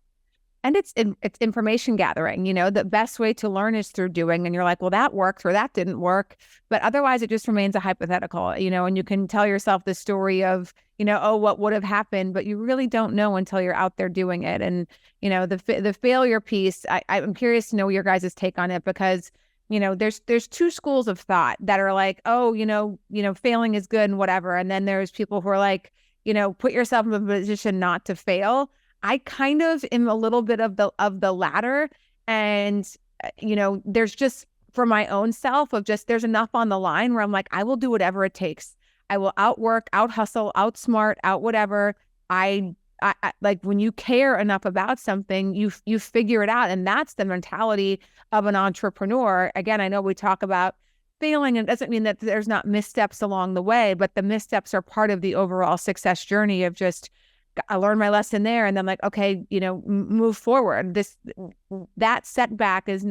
S1: And it's information gathering. The best way to learn is through doing. And you're like, well, that worked or that didn't work. But otherwise, it just remains a hypothetical, and you can tell yourself the story of, what would have happened, but you really don't know until you're out there doing it. And, the failure piece, I'm curious to know your guys' take on it, because there's two schools of thought that are like, oh, failing is good and whatever. And then there's people who are like, put yourself in a position not to fail. I kind of am a little bit of the latter. And, there's just, for my own self, there's enough on the line where I'm like, I will do whatever it takes. I will outwork, out hustle, outsmart, out whatever. I like, when you care enough about something, you figure it out. And that's the mentality of an entrepreneur. Again, I know we talk about failing, and it doesn't mean that there's not missteps along the way, but the missteps are part of the overall success journey of just, I learned my lesson there. And then okay, move forward. That setback is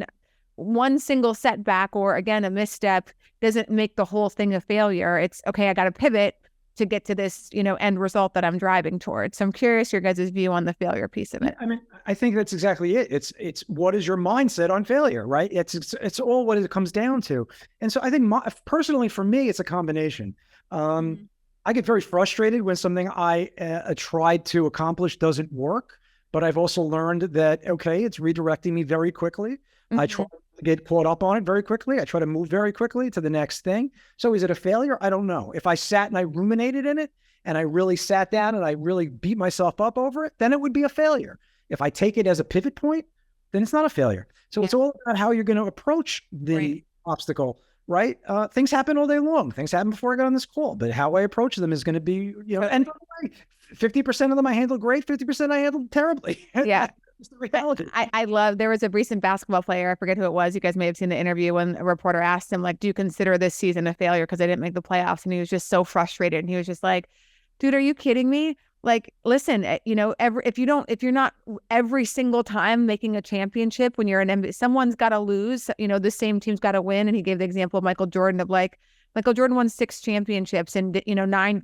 S1: one single setback, or again, a misstep doesn't make the whole thing a failure. It's okay, I got to pivot to get to this, end result that I'm driving towards. So I'm curious your guys' view on the failure piece of it.
S2: I mean, I think that's exactly it. It's what is your mindset on failure, right? It's all what it comes down to. And so I think personally for me, it's a combination. I get very frustrated when something I tried to accomplish doesn't work, but I've also learned that, okay, it's redirecting me very quickly. I try to get caught up on it very quickly. I try to move very quickly to the next thing. So is it a failure? I don't know. If I sat and I ruminated in it and I really sat down and I really beat myself up over it, then it would be a failure. If I take it as a pivot point, then it's not a failure. So it's all about how you're going to approach the obstacle, right? Things happen all day long. Things happen before I got on this call, but how I approach them is going to be, and 50% of them I handled great, 50% I handled terribly.
S1: Yeah.
S2: The reality.
S1: I love, there was a recent basketball player, I forget who it was. You guys may have seen the interview when a reporter asked him, do you consider this season a failure because I didn't make the playoffs? And he was just so frustrated. And he was just like, dude, are you kidding me? Listen, if you're not every single time making a championship when you're an NBA, someone's got to lose, the same team's got to win. And he gave the example of Michael Jordan of Michael Jordan won 6 championships and,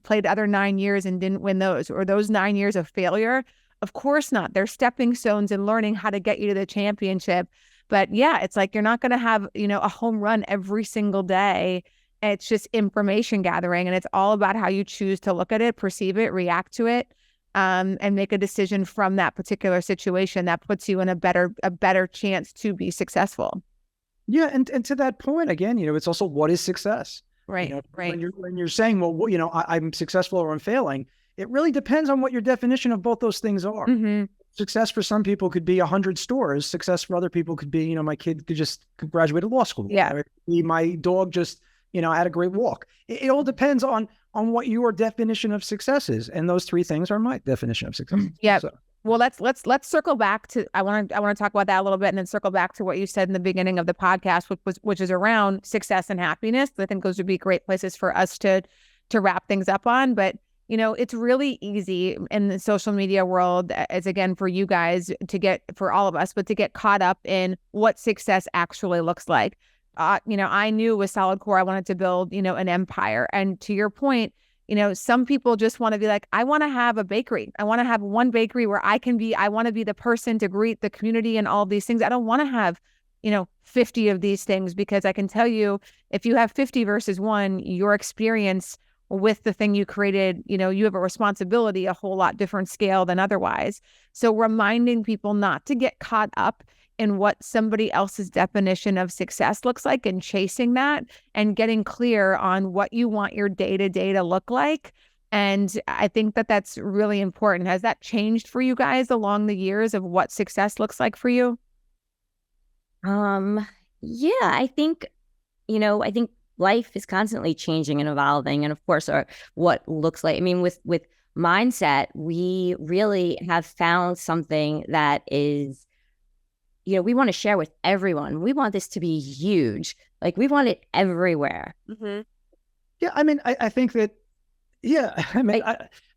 S1: played the other 9 years and didn't win those, or those 9 years of failure. Of course not. They're stepping stones and learning how to get you to the championship. But yeah, it's you're not going to have, a home run every single day. It's just information gathering. And it's all about how you choose to look at it, perceive it, react to it. and make a decision from that particular situation that puts you in a better chance to be successful.
S2: Yeah. And to that point, again, it's also, what is success?
S1: Right. Right.
S2: When you're saying, well, I'm successful or I'm failing, it really depends on what your definition of both those things are.
S1: Mm-hmm.
S2: Success for some people could be 100 stores. Success for other people could be, my kid could graduate law school.
S1: Yeah.
S2: Or my dog just, had a great walk. It all depends on what your definition of success is. And those three things are my definition of success.
S1: Yeah.
S2: So.
S1: Well, let's circle back to, I want to talk about that a little bit, and then circle back to what you said in the beginning of the podcast, which is around success and happiness. I think those would be great places for us to wrap things up on. But it's really easy in the social media world, as again, for you guys for all of us, but to get caught up in what success actually looks like. I knew with Solidcore, I wanted to build, an empire. And to your point, some people just want to be like, I want to have a bakery. I want to have one bakery where I want to be the person to greet the community and all of these things. I don't want to have, 50 of these things, because I can tell you, if you have 50 versus one, your experience with the thing you created, you have a responsibility, a whole lot different scale than otherwise. So reminding people not to get caught up in what somebody else's definition of success looks like, and chasing that, and getting clear on what you want your day-to-day to look like. And I think that that's really important. Has that changed for you guys along the years of what success looks like for you?
S3: Yeah, I think life is constantly changing and evolving. And of course, what looks like, with mindset, we really have found something that is, we want to share with everyone. We want this to be huge. Like, we want it everywhere.
S1: Mm-hmm.
S2: Yeah. I think that,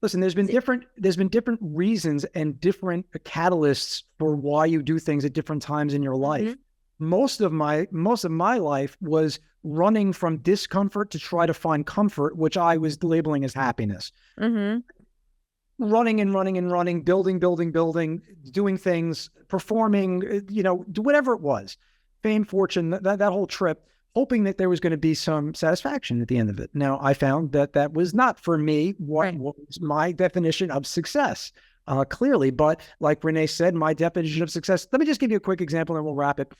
S2: listen, there's been different reasons and different catalysts for why you do things at different times in your life. Mm-hmm. Most of my life was running from discomfort to try to find comfort, which I was labeling as happiness.
S1: Mm-hmm.
S2: Running, building, doing things, performing, whatever it was, fame, fortune, that whole trip, hoping that there was going to be some satisfaction at the end of it. Now, I found that was not for me what was my definition of success, clearly. But like Rene said, my definition of success, let me just give you a quick example and we'll wrap it.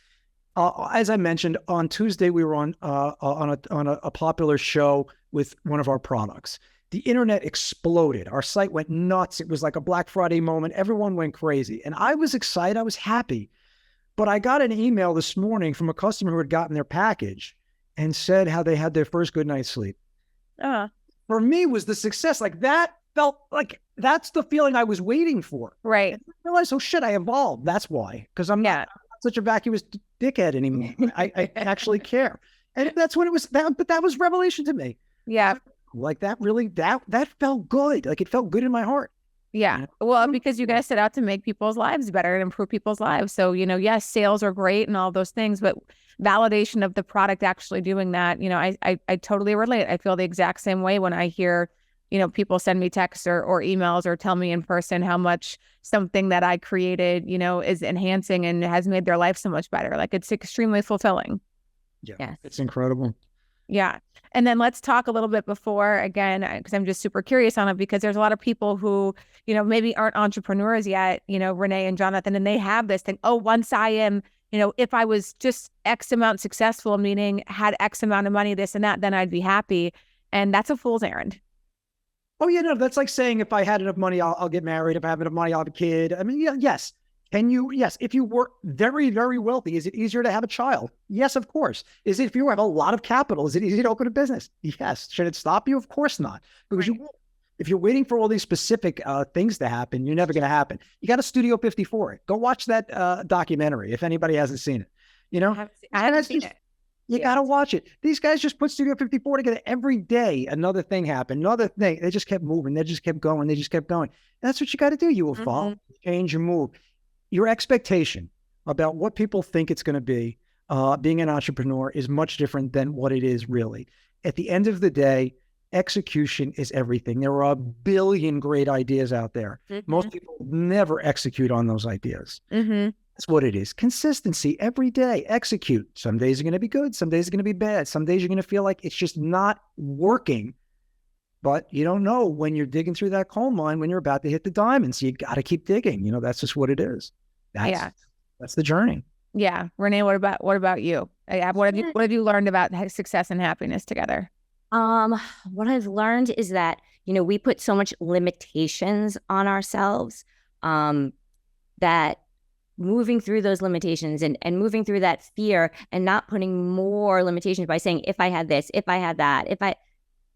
S2: As I mentioned, on Tuesday, we were on a popular show with one of our products. The internet exploded. Our site went nuts. It was like a Black Friday moment. Everyone went crazy. And I was excited. I was happy. But I got an email this morning from a customer who had gotten their package and said how they had their first good night's sleep. For me, was the success. Like, that felt like that's the feeling I was waiting for.
S1: Right.
S2: And I realized, oh shit, I evolved. That's why. Because I'm not such a vacuous dickhead anymore. I actually care. And that's when it was that, but that was revelation to me.
S1: Yeah.
S2: Like, that really, that felt good. Like, it felt good in my heart.
S1: Yeah. Well, because you guys set out to make people's lives better and improve people's lives. So, yes, sales are great and all those things, but validation of the product actually doing that, I totally relate. I feel the exact same way when I hear, people send me texts or emails or tell me in person how much something that I created, is enhancing and has made their life so much better. Like, it's extremely fulfilling.
S2: Yeah.
S3: Yes.
S2: It's incredible.
S1: Yeah. And then let's talk a little bit before, again, because I'm just super curious on it, because there's a lot of people who, maybe aren't entrepreneurs yet, Rene and Jonathan, and they have this thing, once I am, if I was just X amount successful, meaning had X amount of money, this and that, then I'd be happy. And that's a fool's errand.
S2: Oh, yeah, no, that's like saying if I had enough money, I'll get married. If I have enough money, I'll have a kid. Yes. Yes. If you were very, very wealthy, is it easier to have a child? Yes, of course. Is it, if you have a lot of capital, is it easier to open a business? Yes. Should it stop you? Of course not. Because if you're waiting for all these specific things to happen, you're never going to happen. You got a Studio 54. Go watch that documentary if anybody hasn't seen it.
S1: I haven't seen it.
S2: You got to watch it. These guys just put Studio 54 together every day. Another thing happened, another thing. They just kept moving. They just kept going. They just kept going. And that's what you got to do. You evolve, change, and move. Your expectation about what people think it's going to be, being an entrepreneur, is much different than what it is really. At the end of the day, execution is everything. There are a billion great ideas out there. Most people never execute on those ideas. That's what it is. Consistency every day. Execute. Some days are going to be good. Some days are going to be bad. Some days you're going to feel like it's just not working. but you don't know when you're digging through that coal mine when you're about to hit the diamonds. You got to keep digging. That's just what it is. That's the journey.
S1: Yeah. Rene, what about you? What have you learned about success and happiness together?
S3: What I've learned is that, we put so much limitations on ourselves, that moving through those limitations and moving through that fear and not putting more limitations by saying, if I had this, if I had that,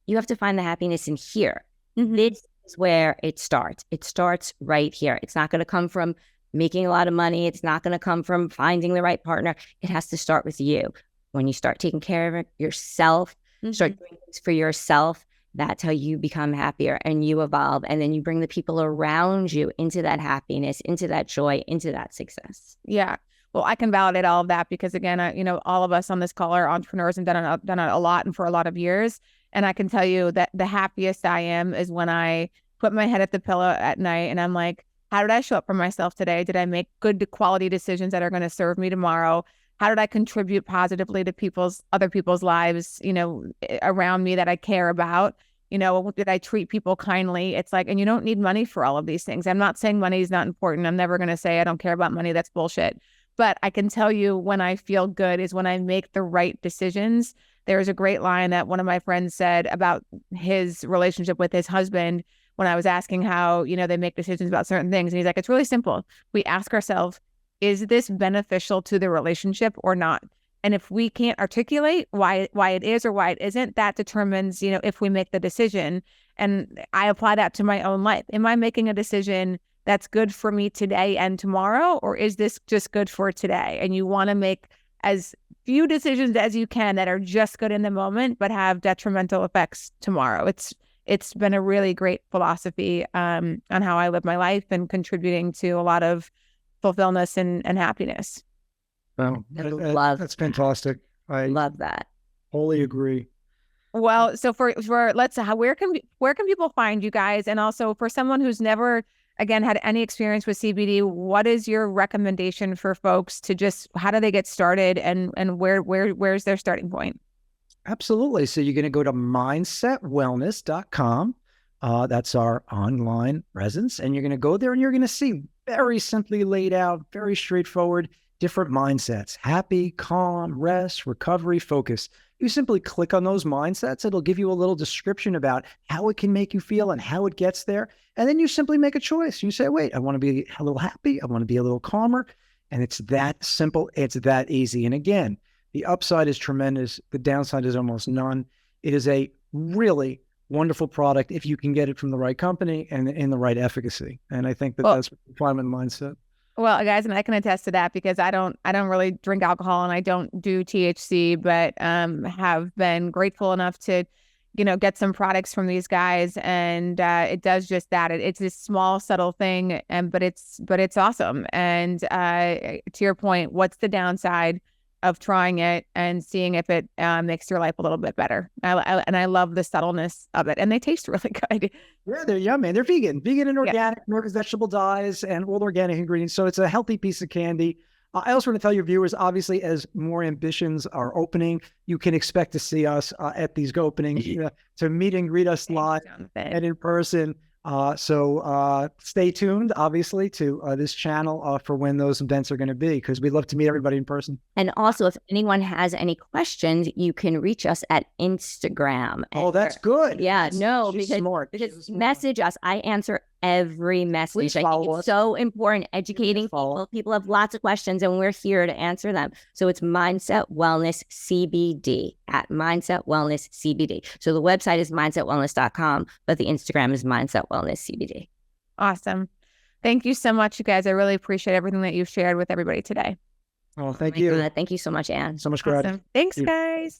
S3: you have to find the happiness in here. Mm-hmm. This is where it starts. It starts right here. It's not going to come from making a lot of money. It's not going to come from finding the right partner. It has to start with you. When you start taking care of yourself, start doing things for yourself, that's how you become happier and you evolve. And then you bring the people around you into that happiness, into that joy, into that success.
S1: Yeah. Well, I can validate all of that because, again, all of us on this call are entrepreneurs and done it a lot and for a lot of years. And I can tell you that the happiest I am is when I put my head at the pillow at night and I'm like, how did I show up for myself today? Did I make good quality decisions that are going to serve me tomorrow? How did I contribute positively to other people's lives, around me that I care about? Did I treat people kindly? It's like, and you don't need money for all of these things. I'm not saying money is not important. I'm never going to say I don't care about money. That's bullshit. But I can tell you when I feel good is when I make the right decisions. There's a great line that one of my friends said about his relationship with his husband when I was asking how, they make decisions about certain things. And he's like, it's really simple. We ask ourselves, is this beneficial to the relationship or not? And if we can't articulate why it is or why it isn't, that determines, if we make the decision. And I apply that to my own life. Am I making a decision that's good for me today and tomorrow, or is this just good for today? And you want to make as few decisions as you can that are just good in the moment, but have detrimental effects tomorrow. It's been a really great philosophy on how I live my life and contributing to a lot of fulfillment and happiness.
S2: Wow, that's fantastic. I
S3: love that.
S2: Wholly agree.
S1: Well, so where can people find you guys? And also for someone who's never, again, had any experience with CBD, what is your recommendation for folks to how do they get started and where's their starting point?
S2: Absolutely. So you're going to go to mindsetwellness.com. That's our online presence. And you're going to go there and you're going to see very simply laid out, very straightforward, different mindsets: happy, calm, rest, recovery, focus. You simply click on those mindsets. It'll give you a little description about how it can make you feel and how it gets there. And then you simply make a choice. You say, wait, I want to be a little happy. I want to be a little calmer. And it's that simple. It's that easy. And again, the upside is tremendous. The downside is almost none. It is a really wonderful product if you can get it from the right company and in the right efficacy. And I think that's what the requirement mindset.
S1: Well, guys, and I can attest to that because I don't really drink alcohol and I don't do THC, but have been grateful enough to, get some products from these guys, and it does just that. It's this small, subtle thing, but it's awesome. And to your point, what's the downside of trying it and seeing if it makes your life a little bit better? I love the subtleness of it, and they taste really good.
S2: Yeah, they're yummy. They're vegan and organic, no vegetable dyes, and all organic ingredients. So it's a healthy piece of candy. I also want to tell your viewers, obviously, as more ambitions are opening, you can expect to see us at these openings to meet and greet us live and in person. So stay tuned, obviously, to this channel for when those events are going to be, because we'd love to meet everybody in person.
S3: And also, if anyone has any questions, you can reach us at Instagram.
S2: Oh, that's good.
S3: Yeah, because message us. I answer every message. I think it's so important educating people. People have lots of questions and we're here to answer them. So it's Mindset Wellness CBD at Mindset Wellness CBD. So the website is mindsetwellness.com, but the Instagram is Mindset Wellness CBD.
S1: Awesome. Thank you so much, you guys. I really appreciate everything that you've shared with everybody today.
S2: Oh, thank you.
S3: Thank you so much, Anne.
S2: So much gratitude.
S1: Awesome. Thanks, guys.